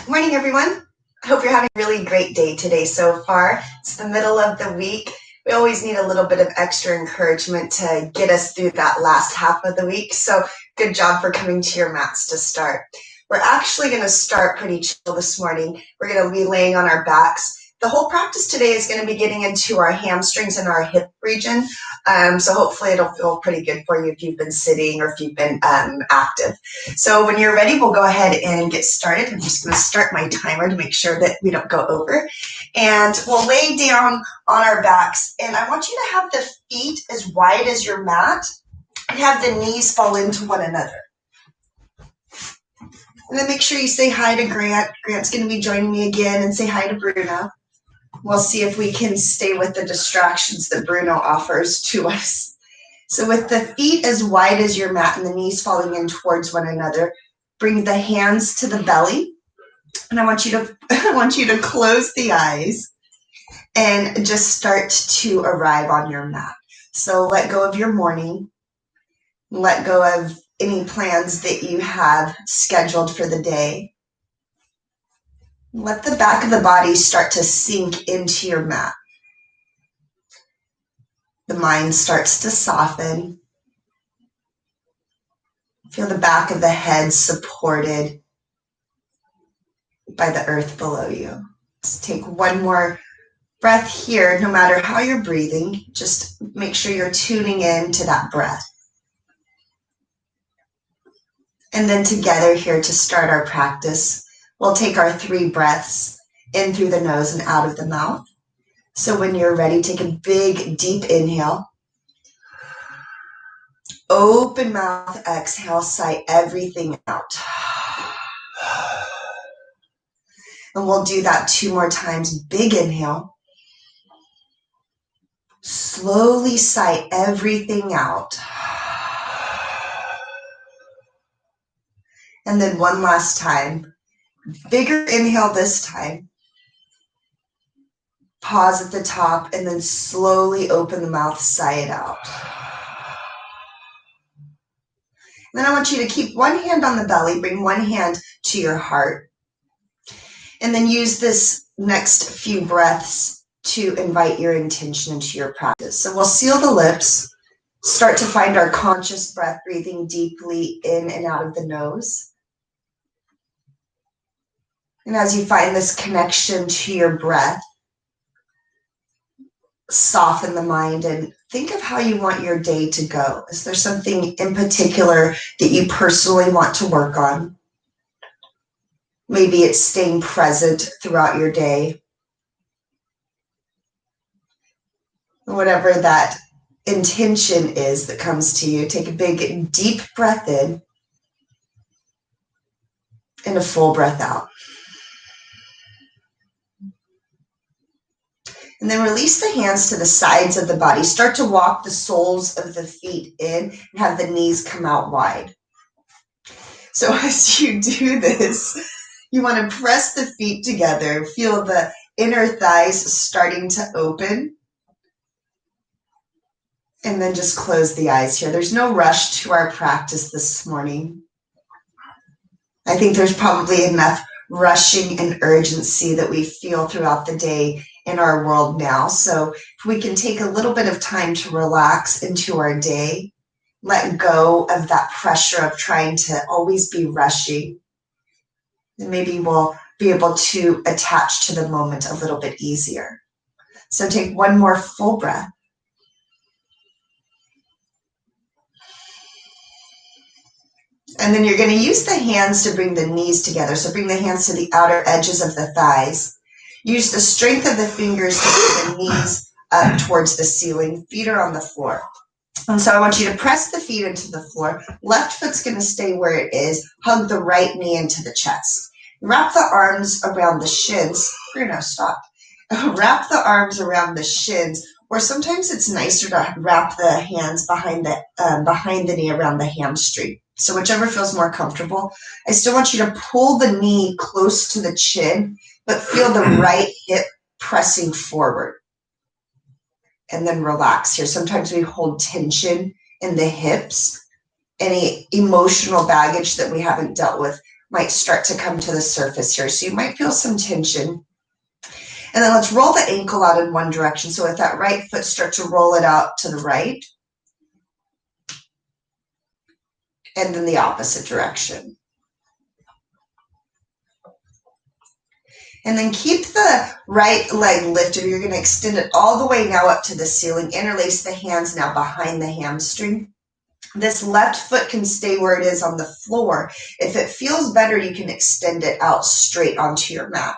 Morning, everyone. I hope you're having a really great day today so far. It's the middle of the week. We always need a little bit of extra encouragement to get us through that last half of the week. So good job for coming to your mats to start. We're actually going to start pretty chill this morning. We're going to be laying on our backs. The whole practice today is going to be getting into our hamstrings and our hip region. So hopefully it'll feel pretty good for you if you've been sitting or if you've been active. So when you're ready, we'll go ahead and get started. I'm just going to start my timer to make sure that we don't go over. And we'll lay down on our backs. And I want you to have the feet as wide as your mat and have the knees fall into one another. And then make sure you say hi to Grant. Grant's going to be joining me again, and say hi to Bruno. We'll see if we can stay with the distractions that Bruno offers to us. So with the feet as wide as your mat and the knees falling in towards one another, bring the hands to the belly. And I want you to close the eyes and just start to arrive on your mat. So let go of your morning. Let go of any plans that you have scheduled for the day. Let the back of the body start to sink into your mat. The mind starts to soften. Feel the back of the head supported by the earth below you. Let's take one more breath here. No matter how you're breathing, just make sure you're tuning in to that breath. And then together here to start our practice, we'll take our 3 breaths in through the nose and out of the mouth. So when you're ready, take a big, deep inhale. Open mouth, exhale, sigh everything out. And we'll do that 2 more times. Big inhale. Slowly sigh everything out. And then one last time. Bigger inhale this time. Pause at the top and then slowly open the mouth, sigh it out. And then I want you to keep one hand on the belly, bring one hand to your heart. And then use this next few breaths to invite your intention into your practice. So we'll seal the lips, start to find our conscious breath, breathing deeply in and out of the nose. And as you find this connection to your breath, soften the mind and think of how you want your day to go. Is there something in particular that you personally want to work on? Maybe it's staying present throughout your day. Whatever that intention is that comes to you, take a big, deep breath in and a full breath out. And then release the hands to the sides of the body. Start to walk the soles of the feet in and have the knees come out wide. So as you do this, you want to press the feet together. Feel the inner thighs starting to open. And then just close the eyes here. There's no rush to our practice this morning. I think there's probably enough rushing and urgency that we feel throughout the day in our world now. So if we can take a little bit of time to relax into our day, let go of that pressure of trying to always be rushing, then maybe we'll be able to attach to the moment a little bit easier. So take one more full breath. And then you're going to use the hands to bring the knees together. So bring the hands to the outer edges of the thighs. Use the strength of the fingers to bring the knees up towards the ceiling. Feet are on the floor. And so I want you to press the feet into the floor. Left foot's going to stay where it is. Hug the right knee into the chest. Wrap the arms around the shins. Bruno, stop. Wrap the arms around the shins. Or sometimes it's nicer to wrap the hands behind the knee around the hamstring. So whichever feels more comfortable. I still want you to pull the knee close to the chin, but feel the right hip pressing forward. And then relax here. Sometimes we hold tension in the hips. any emotional baggage that we haven't dealt with might start to come to the surface here. So you might feel some tension. And then let's roll the ankle out in one direction. So with that right foot, start to roll it out to the right. And then the opposite direction. And then keep the right leg lifted. You're going to extend it all the way now up to the ceiling. Interlace the hands now behind the hamstring. This left foot can stay where it is on the floor. If it feels better, you can extend it out straight onto your mat.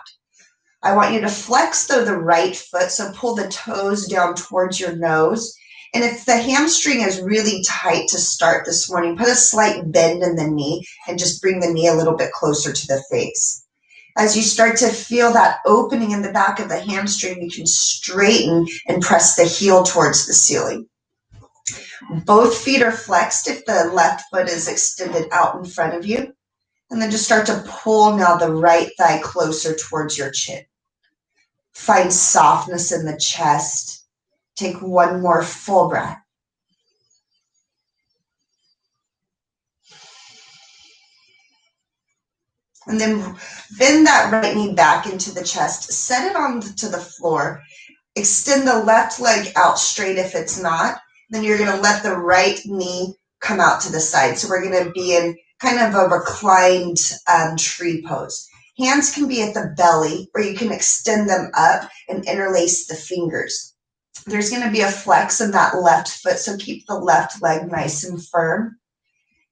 I want you to flex, though, the right foot, so pull the toes down towards your nose. And if the hamstring is really tight to start this morning, put a slight bend in the knee and just bring the knee a little bit closer to the face. As you start to feel that opening in the back of the hamstring, you can straighten and press the heel towards the ceiling. Both feet are flexed if the left foot is extended out in front of you. And then just start to pull now the right thigh closer towards your chin. Find softness in the chest. Take one more full breath. And then bend that right knee back into the chest. Set it onto the floor. Extend the left leg out straight if it's not. Then you're going to let the right knee come out to the side. So we're going to be in kind of a reclined tree pose. Hands can be at the belly, or you can extend them up and interlace the fingers. There's going to be a flex in that left foot, so keep the left leg nice and firm.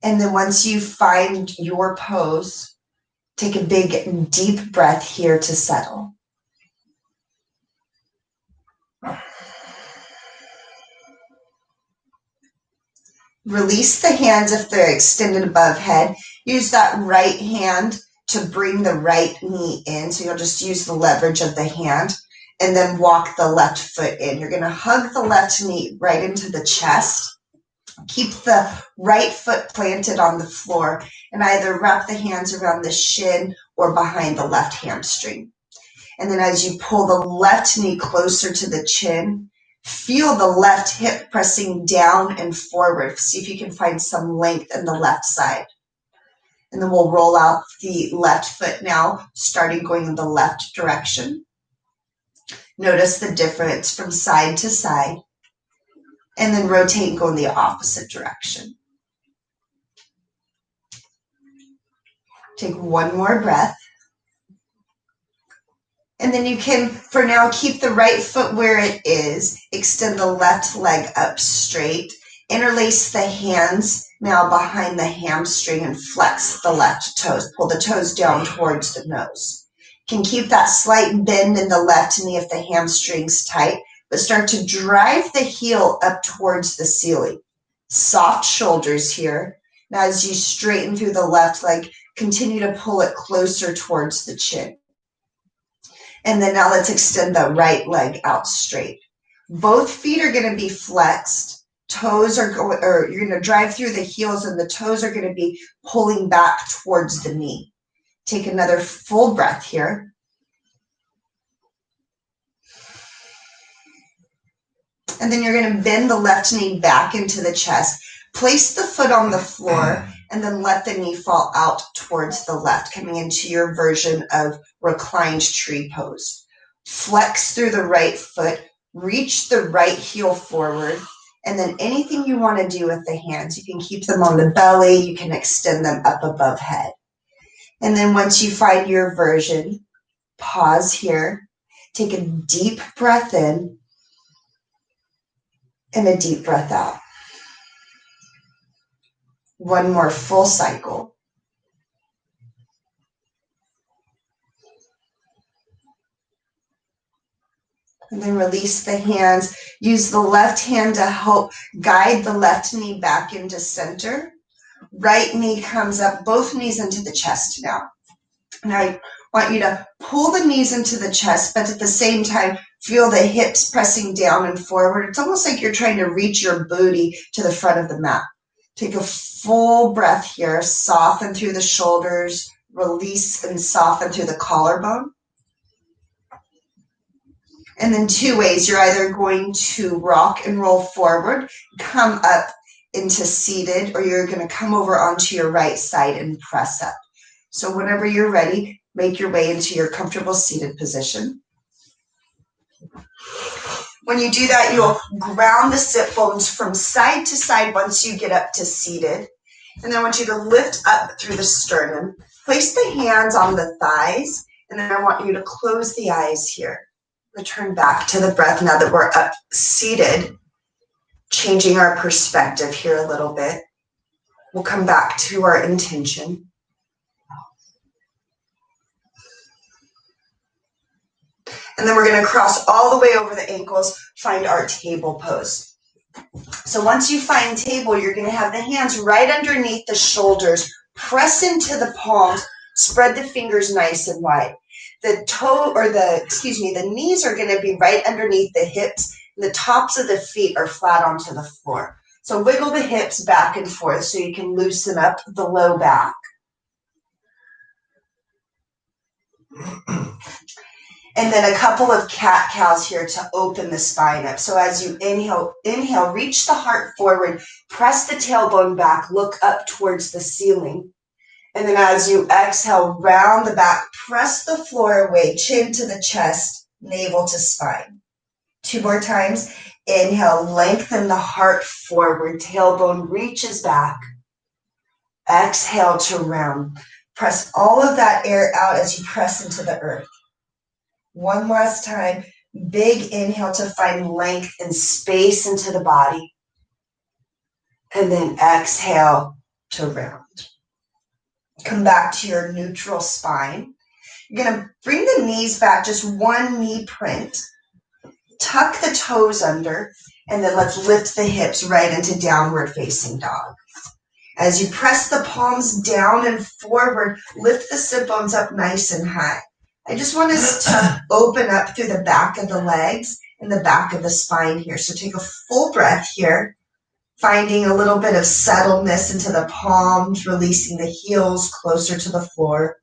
And then once you find your pose, take a big, deep breath here to settle. Release the hands if they're extended above head. Use that right hand to bring the right knee in. So you'll just use the leverage of the hand and then walk the left foot in. You're going to hug the left knee right into the chest. Keep the right foot planted on the floor and either wrap the hands around the shin or behind the left hamstring. And then as you pull the left knee closer to the chin, feel the left hip pressing down and forward. See if you can find some length in the left side. And then we'll roll out the left foot now, starting going in the left direction. Notice the difference from side to side. And then rotate and go in the opposite direction. Take one more breath. And then you can, for now, keep the right foot where it is. Extend the left leg up straight. Interlace the hands now behind the hamstring and flex the left toes. Pull the toes down towards the nose. You can keep that slight bend in the left knee if the hamstring's tight, but start to drive the heel up towards the ceiling. Soft shoulders here. Now as you straighten through the left leg, continue to pull it closer towards the chin. And then now let's extend the right leg out straight. Both feet are going to be flexed. Toes are going, or you're going to drive through the heels and the toes are going to be pulling back towards the knee. Take another full breath here. And then you're going to bend the left knee back into the chest. Place the foot on the floor and then let the knee fall out towards the left, coming into your version of reclined tree pose. Flex through the right foot, reach the right heel forward, and then anything you want to do with the hands, you can keep them on the belly, you can extend them up above head. And then once you find your version, pause here, take a deep breath in, and a deep breath out. One more full cycle. And then release the hands. Use the left hand to help guide the left knee back into center. Right knee comes up, both knees into the chest now. And I want you to pull the knees into the chest, but at the same time, feel the hips pressing down and forward. It's almost like you're trying to reach your booty to the front of the mat. Take a full breath here. Soften through the shoulders. Release and soften through the collarbone. And then two ways. You're either going to rock and roll forward, come up into seated, or you're going to come over onto your right side and press up. So whenever you're ready, make your way into your comfortable seated position. When you do that, you'll ground the sit bones from side to side once you get up to seated. And then I want you to lift up through the sternum. Place the hands on the thighs, and then I want you to close the eyes here. Return back to the breath now that we're up seated, changing our perspective here a little bit. We'll come back to our intention. And then we're going to cross all the way over the ankles, find our table pose. So once you find table, you're going to have the hands right underneath the shoulders, press into the palms, spread the fingers nice and wide. The knees are going to be right underneath the hips, and the tops of the feet are flat onto the floor. So wiggle the hips back and forth so you can loosen up the low back. And then a couple of cat-cows here to open the spine up. So as you inhale, reach the heart forward, press the tailbone back, look up towards the ceiling. And then as you exhale, round the back, press the floor away, chin to the chest, navel to spine. 2 more times. Inhale, lengthen the heart forward, tailbone reaches back. Exhale to round. Press all of that air out as you press into the earth. One last time, big inhale to find length and space into the body. And then exhale to round. Come back to your neutral spine. You're going to bring the knees back, just one knee print. Tuck the toes under, and then let's lift the hips right into downward facing dog. As you press the palms down and forward, lift the sit bones up nice and high. I just want us to open up through the back of the legs and the back of the spine here. So take a full breath here, finding a little bit of settledness into the palms, releasing the heels closer to the floor.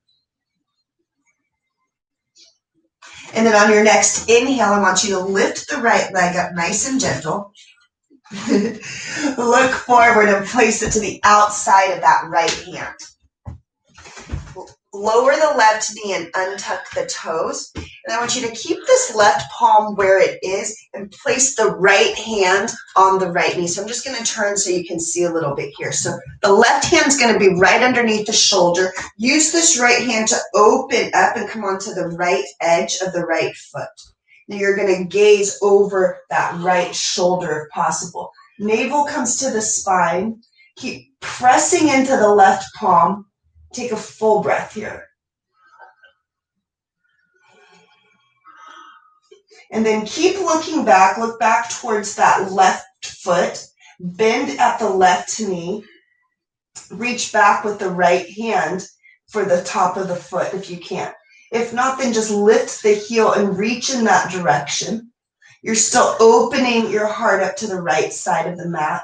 And then on your next inhale, I want you to lift the right leg up nice and gentle. Look forward and place it to the outside of that right hand. Lower the left knee and untuck the toes. And I want you to keep this left palm where it is and place the right hand on the right knee. So I'm just going to turn so you can see a little bit here. So the left hand's going to be right underneath the shoulder. Use this right hand to open up and come onto the right edge of the right foot. Now you're going to gaze over that right shoulder if possible. Navel comes to the spine. Keep pressing into the left palm. Take a full breath here. And then keep looking back. Look back towards that left foot. Bend at the left knee. Reach back with the right hand for the top of the foot if you can. If not, then just lift the heel and reach in that direction. You're still opening your heart up to the right side of the mat.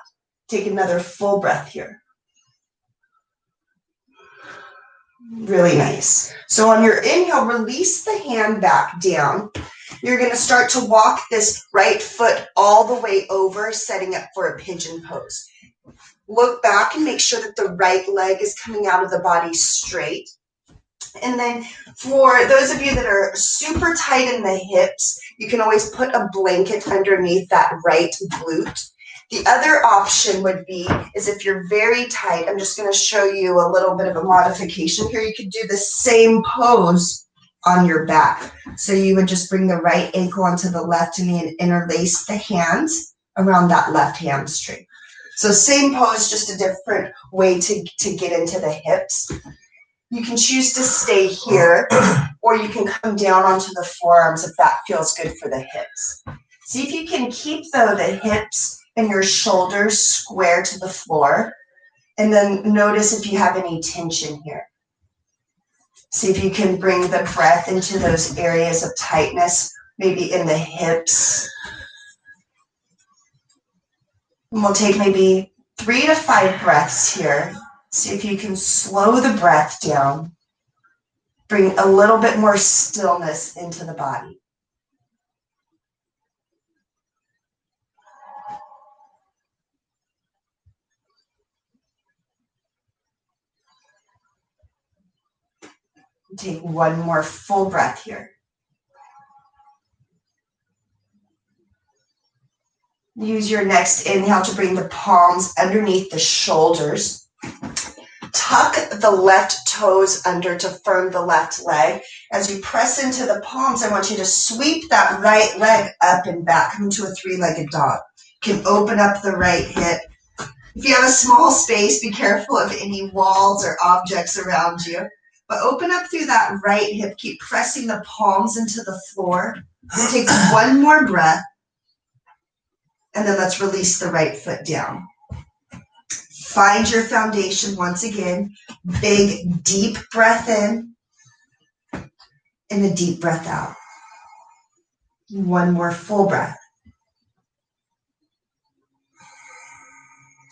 Take another full breath here. Really nice. So on your inhale, release the hand back down. You're going to start to walk this right foot all the way over, setting up for a pigeon pose. Look back and make sure that the right leg is coming out of the body straight. And then for those of you that are super tight in the hips, you can always put a blanket underneath that right glute. The other option would be is if you're very tight, I'm just going to show you a little bit of a modification here. You could do the same pose on your back. So you would just bring the right ankle onto the left knee and interlace the hands around that left hamstring. So same pose, just a different way to get into the hips. You can choose to stay here, or you can come down onto the forearms if that feels good for the hips. See if you can keep, though, the hips and your shoulders square to the floor. And then notice if you have any tension here. See if you can bring the breath into those areas of tightness, maybe in the hips. And we'll take maybe 3 to 5 breaths here. See if you can slow the breath down. Bring a little bit more stillness into the body. Take one more full breath here. Use your next inhale to bring the palms underneath the shoulders. Tuck the left toes under to firm the left leg. As you press into the palms, I want you to sweep that right leg up and back, come into a three-legged dog. You can open up the right hip. If you have a small space, be careful of any walls or objects around you. But open up through that right hip. Keep pressing the palms into the floor. Take one more breath. And then let's release the right foot down. Find your foundation once again. Big, deep breath in and a deep breath out. One more full breath.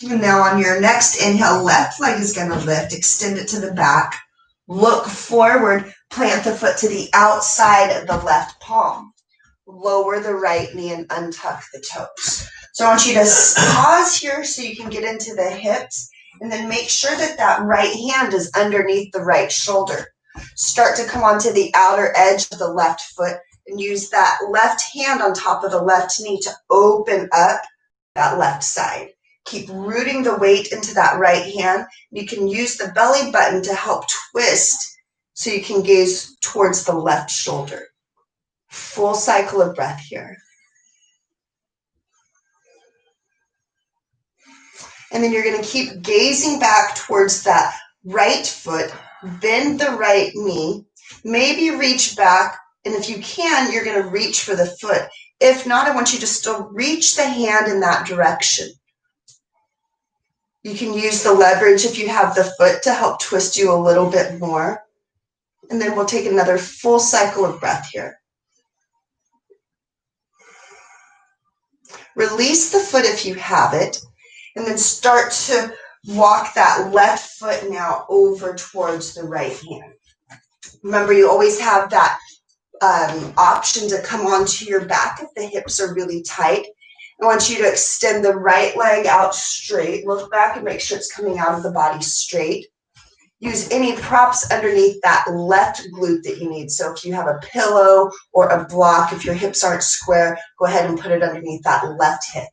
And now on your next inhale, left leg is going to lift. Extend it to the back. Look forward. Plant the foot to the outside of the left palm. Lower the right knee and untuck the toes. So I want you to pause here so you can get into the hips, and then make sure that that right hand is underneath the right shoulder. Start to come onto the outer edge of the left foot and use that left hand on top of the left knee to open up that left side. Keep rooting the weight into that right hand. You can use the belly button to help twist so you can gaze towards the left shoulder. Full cycle of breath here. And then you're going to keep gazing back towards that right foot. Bend the right knee. Maybe reach back. And if you can, you're going to reach for the foot. If not, I want you to still reach the hand in that direction. You can use the leverage if you have the foot to help twist you a little bit more. And then we'll take another full cycle of breath here. Release the foot if you have it, and then start to walk that left foot now over towards the right hand. Remember, you always have that option to come onto your back if the hips are really tight. I want you to extend the right leg out straight. Look back and make sure it's coming out of the body straight. Use any props underneath that left glute that you need. So if you have a pillow or a block, if your hips aren't square, go ahead and put it underneath that left hip.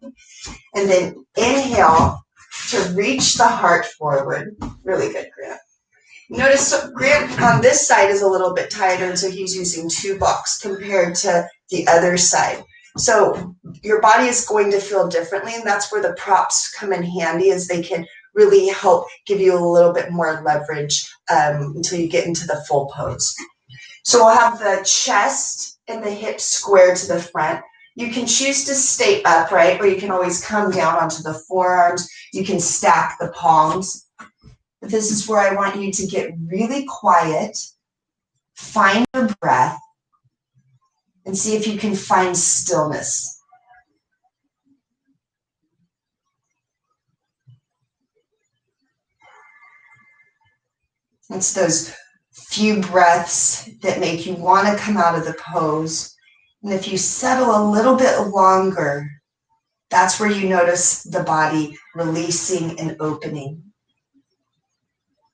And then inhale to reach the heart forward. Really good, Grant. Notice Grant on this side is a little bit tighter, and so he's using 2 blocks compared to the other side. So your body is going to feel differently, and that's where the props come in handy, as they can really help give you a little bit more leverage until you get into the full pose. So we'll have the chest and the hips square to the front. You can choose to stay upright, or you can always come down onto the forearms. You can stack the palms. But this is where I want you to get really quiet, find your breath, and see if you can find stillness. It's those few breaths that make you want to come out of the pose. And if you settle a little bit longer, that's where you notice the body releasing and opening.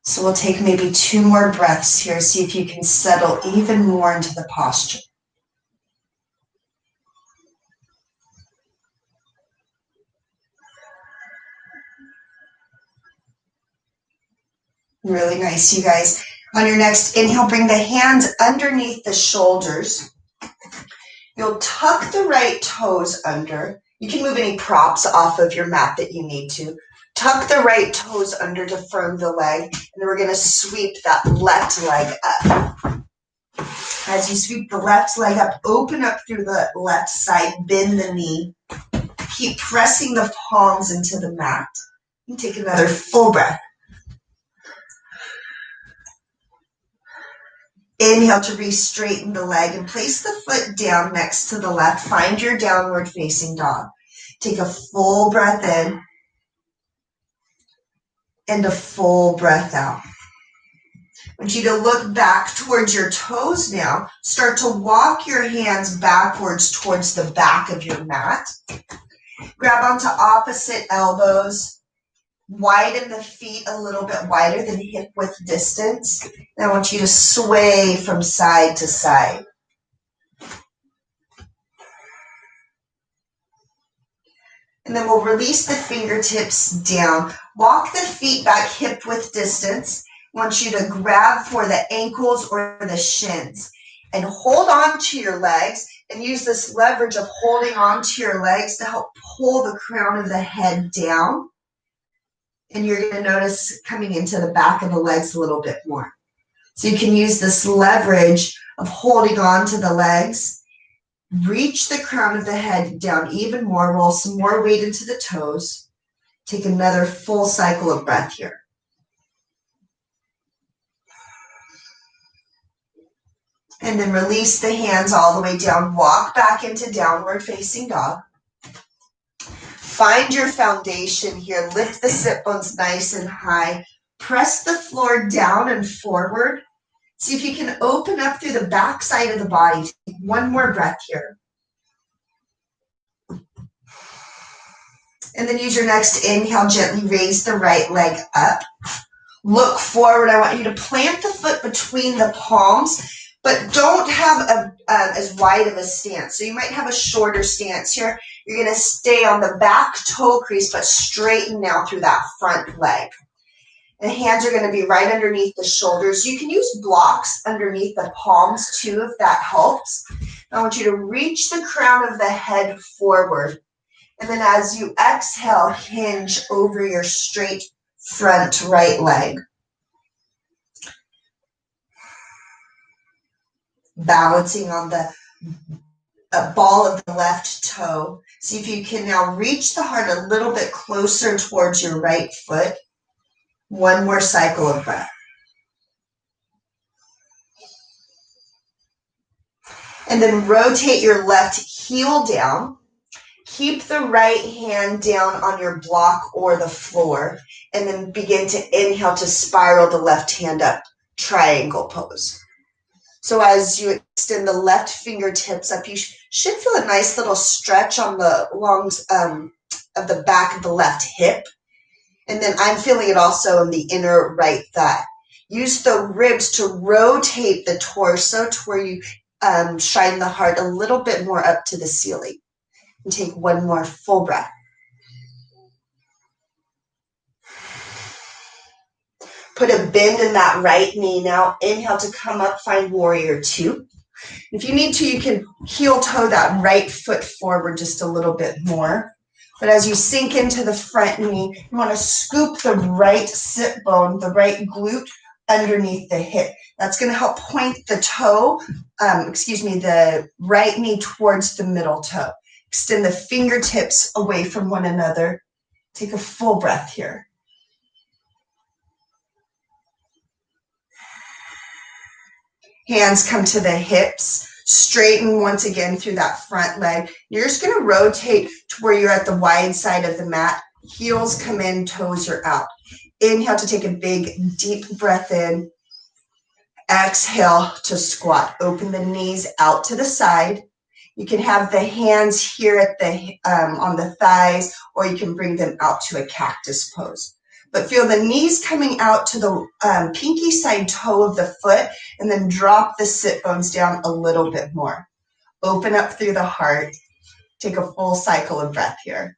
So we'll take maybe 2 more breaths here. See if you can settle even more into the posture. Really nice, you guys. On your next inhale, bring the hands underneath the shoulders. You'll tuck the right toes under. You can move any props off of your mat that you need to. Tuck the right toes under to firm the leg, and then we're going to sweep that left leg up. As you sweep the left leg up, open up through the left side, bend the knee. Keep pressing the palms into the mat. And take another full breath. Inhale to re-straighten the leg and place the foot down next to the left. Find your downward facing dog. Take a full breath in and a full breath out. I want you to look back towards your toes now. Start to walk your hands backwards towards the back of your mat. Grab onto opposite elbows. Widen the feet a little bit wider than hip width distance. And I want you to sway from side to side. And then we'll release the fingertips down. Walk the feet back hip width distance. I want you to grab for the ankles or the shins and hold on to your legs and use this leverage of holding on to your legs to help pull the crown of the head down. And you're going to notice coming into the back of the legs a little bit more. So you can use this leverage of holding on to the legs. Reach the crown of the head down even more. Roll some more weight into the toes. Take another full cycle of breath here. And then release the hands all the way down. Walk back into downward facing dog. Find your foundation here. Lift the sit bones nice and high. Press the floor down and forward. See if you can open up through the back side of the body. Take one more breath here. And then use your next inhale. Gently raise the right leg up. Look forward. I want you to plant the foot between the palms, but don't have as wide of a stance. So you might have a shorter stance here. You're going to stay on the back toe crease, but straighten now through that front leg. The hands are going to be right underneath the shoulders. You can use blocks underneath the palms too, if that helps. I want you to reach the crown of the head forward. And then as you exhale, hinge over your straight front right leg. Balancing on the ball of the left toe. See if you can now reach the heart a little bit closer towards your right foot. One more cycle of breath. And then rotate your left heel down. Keep the right hand down on your block or the floor. And then begin to inhale to spiral the left hand up. Triangle pose. So as you extend the left fingertips up, you should feel a nice little stretch on the longs of the back of the left hip. And then I'm feeling it also in the inner right thigh. Use the ribs to rotate the torso to where you shine the heart a little bit more up to the ceiling. And take one more full breath. Put a bend in that right knee now. Inhale to come up, find warrior two. If you need to, you can heel toe that right foot forward just a little bit more. But as you sink into the front knee, you want to scoop the right sit bone, the right glute underneath the hip. That's going to help point the toe, the right knee towards the middle toe. Extend the fingertips away from one another. Take a full breath here. Hands come to the hips. Straighten once again through that front leg. You're just going to rotate to where you're at the wide side of the mat. Heels come in, toes are out. Inhale to take a big, deep breath in. Exhale to squat. Open the knees out to the side. You can have the hands here at the on the thighs, or you can bring them out to a cactus pose. But feel the knees coming out to the pinky side toe of the foot, and then drop the sit bones down a little bit more. Open up through the heart. Take a full cycle of breath here.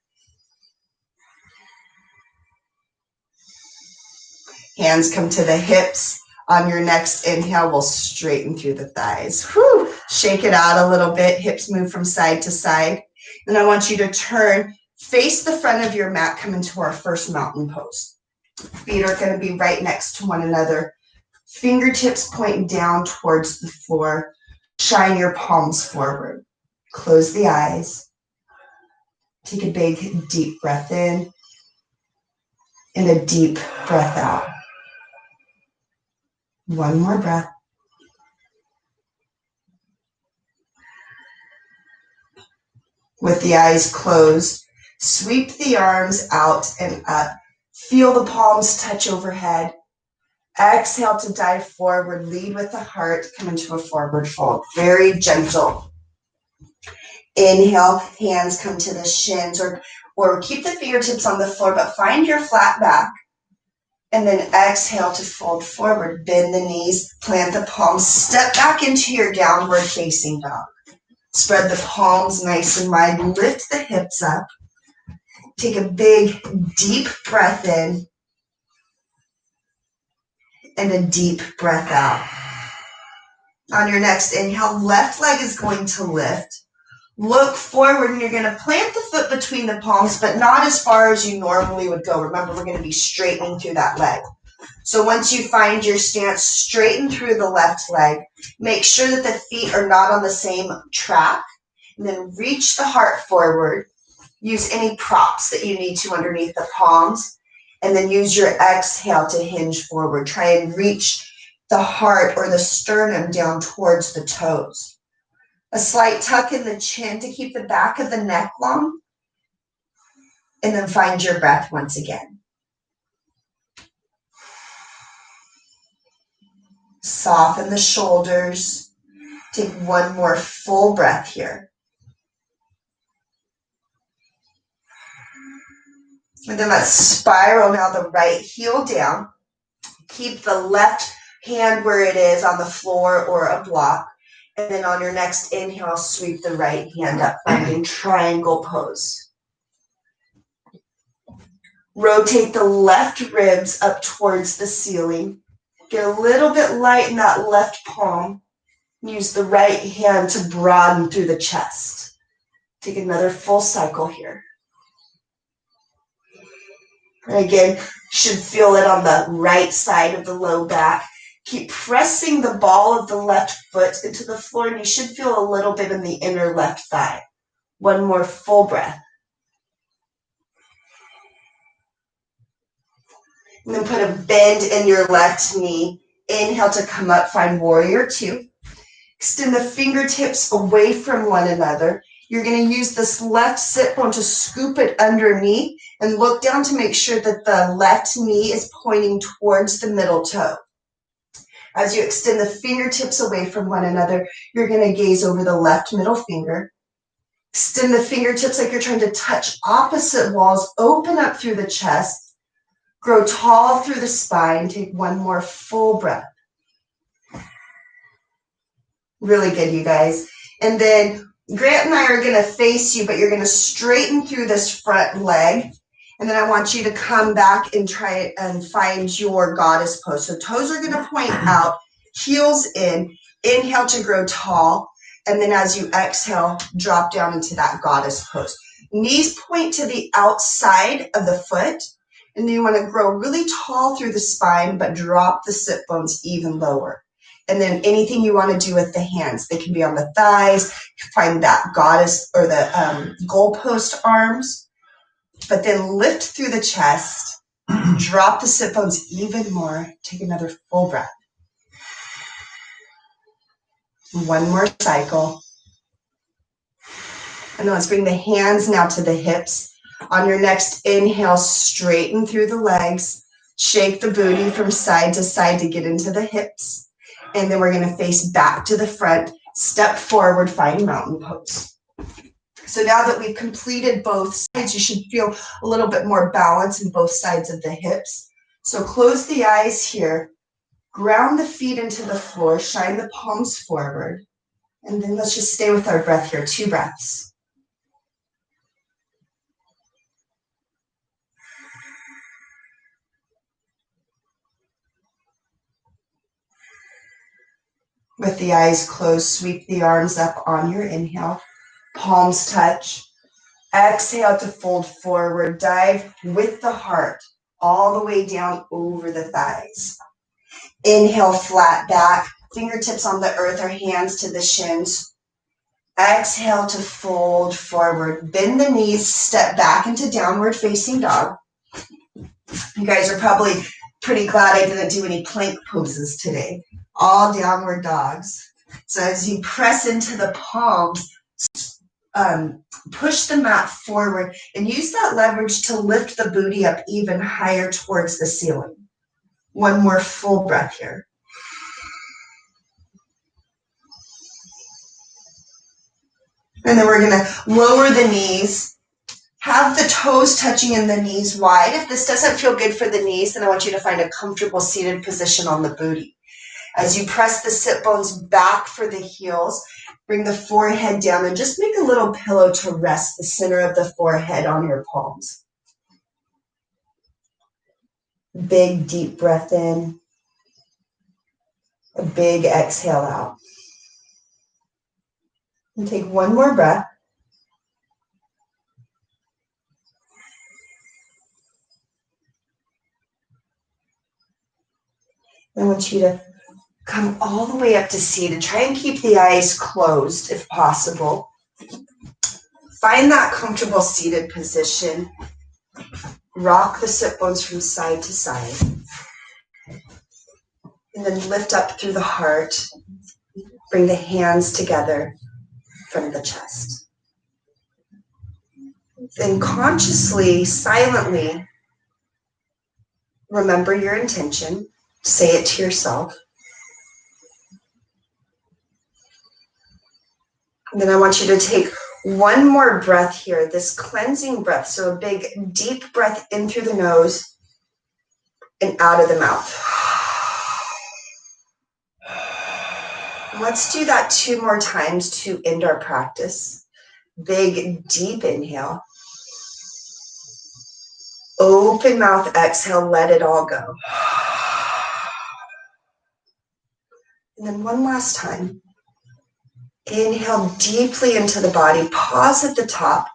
Hands come to the hips. On your next inhale, we'll straighten through the thighs. Whew. Shake it out a little bit. Hips move from side to side. And I want you to turn, face the front of your mat, come into our first mountain pose. Feet are going to be right next to one another. Fingertips point down towards the floor. Shine your palms forward. Close the eyes. Take a big, deep breath in and a deep breath out. One more breath. With the eyes closed, sweep the arms out and up. Feel the palms touch overhead. Exhale to dive forward. Lead with the heart. Come into a forward fold. Very gentle. Inhale, hands come to the shins, or or keep the fingertips on the floor, but find your flat back. And then exhale to fold forward. Bend the knees, plant the palms, step back into your downward facing dog. Spread the palms nice and wide, lift the hips up. Take a big, deep breath in and a deep breath out. On your next inhale, left leg is going to lift. Look forward and you're going to plant the foot between the palms, but not as far as you normally would go. Remember, we're going to be straightening through that leg. So once you find your stance, straighten through the left leg. Make sure that the feet are not on the same track. And then reach the heart forward. Use any props that you need to underneath the palms. And then use your exhale to hinge forward. Try and reach the heart or the sternum down towards the toes. A slight tuck in the chin to keep the back of the neck long. And then find your breath once again. Soften the shoulders. Take one more full breath here. And then let's spiral now the right heel down. Keep the left hand where it is on the floor or a block. And then on your next inhale, sweep the right hand up, finding triangle pose. Rotate the left ribs up towards the ceiling. Get a little bit light in that left palm. Use the right hand to broaden through the chest. Take another full cycle here. And again, should feel it on the right side of the low back. Keep pressing the ball of the left foot into the floor, and you should feel a little bit in the inner left thigh. One more full breath. And then put a bend in your left knee. Inhale to come up, find warrior two. Extend the fingertips away from one another. You're going to use this left sit bone to scoop it underneath and look down to make sure that the left knee is pointing towards the middle toe. As you extend the fingertips away from one another, you're going to gaze over the left middle finger. Extend the fingertips like you're trying to touch opposite walls. Open up through the chest. Grow tall through the spine. Take one more full breath. Really good, you guys. And then Grant and I are going to face you, but you're going to straighten through this front leg. And then I want you to come back and try and find your goddess pose. So toes are going to point out, heels in, inhale to grow tall. And then as you exhale, drop down into that goddess pose. Knees point to the outside of the foot. And then you want to grow really tall through the spine, but drop the sit bones even lower. And then anything you want to do with the hands, they can be on the thighs, find that goddess or the goalpost arms. But then lift through the chest, drop the sit bones even more. Take another full breath. One more cycle. And let's bring the hands now to the hips. On your next inhale, straighten through the legs. Shake the booty from side to side to get into the hips. And then we're going to face back to the front. Step forward, find mountain pose. So now that we've completed both sides, you should feel a little bit more balance in both sides of the hips. So close the eyes here. Ground the feet into the floor. Shine the palms forward. And then let's just stay with our breath here. 2 breaths. With the eyes closed, sweep the arms up on your inhale. Palms touch. Exhale to fold forward. Dive with the heart all the way down over the thighs. Inhale, flat back. Fingertips on the earth or hands to the shins. Exhale to fold forward. Bend the knees. Step back into downward facing dog. You guys are probably pretty glad I didn't do any plank poses today. All downward dogs. So as you press into the palms, push the mat forward and use that leverage to lift the booty up even higher towards the ceiling. One more full breath here. And then we're going to lower the knees, Have the toes touching and the knees wide. If this doesn't feel good for the knees, then I want you to find a comfortable seated position on the booty. As you press the sit bones back for the heels, bring the forehead down and just make a little pillow to rest the center of the forehead on your palms. Big, deep breath in. A big exhale out. And take one more breath. I want you to come all the way up to seated. Try and keep the eyes closed if possible. Find that comfortable seated position. Rock the sit bones from side to side. And then lift up through the heart. Bring the hands together in front of the chest. Then consciously, silently, remember your intention. Say it to yourself. And then I want you to take one more breath here, this cleansing breath. So a big, deep breath in through the nose and out of the mouth. Let's do that 2 more times to end our practice. Big, deep inhale. Open mouth, exhale, let it all go. And then one last time. Inhale deeply into the body. Pause at the top.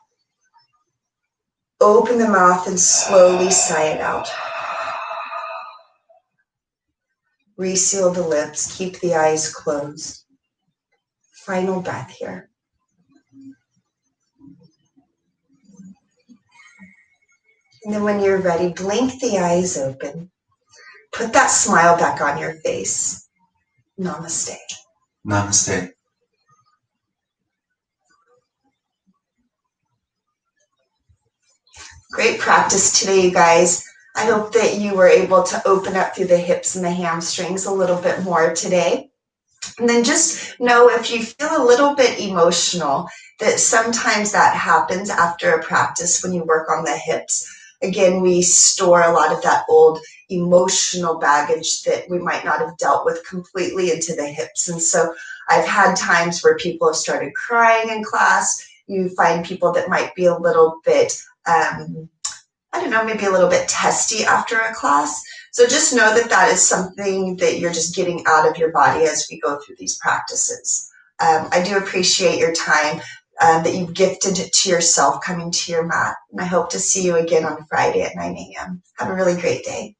Open the mouth and slowly sigh it out. Reseal the lips. Keep the eyes closed. Final breath here. And then when you're ready, blink the eyes open. Put that smile back on your face. Namaste. Namaste. Great practice today, you guys. I hope that you were able to open up through the hips and the hamstrings a little bit more today. And then just know if you feel a little bit emotional, that sometimes that happens after a practice when you work on the hips. Again, we store a lot of that old emotional baggage that we might not have dealt with completely into the hips. And so I've had times where people have started crying in class. You find people that might be a little bit maybe a little bit testy after a class. So just know that that is something that you're just getting out of your body as we go through these practices. I do appreciate your time that you've gifted to yourself coming to your mat. And I hope to see you again on Friday at 9 a.m. Have a really great day.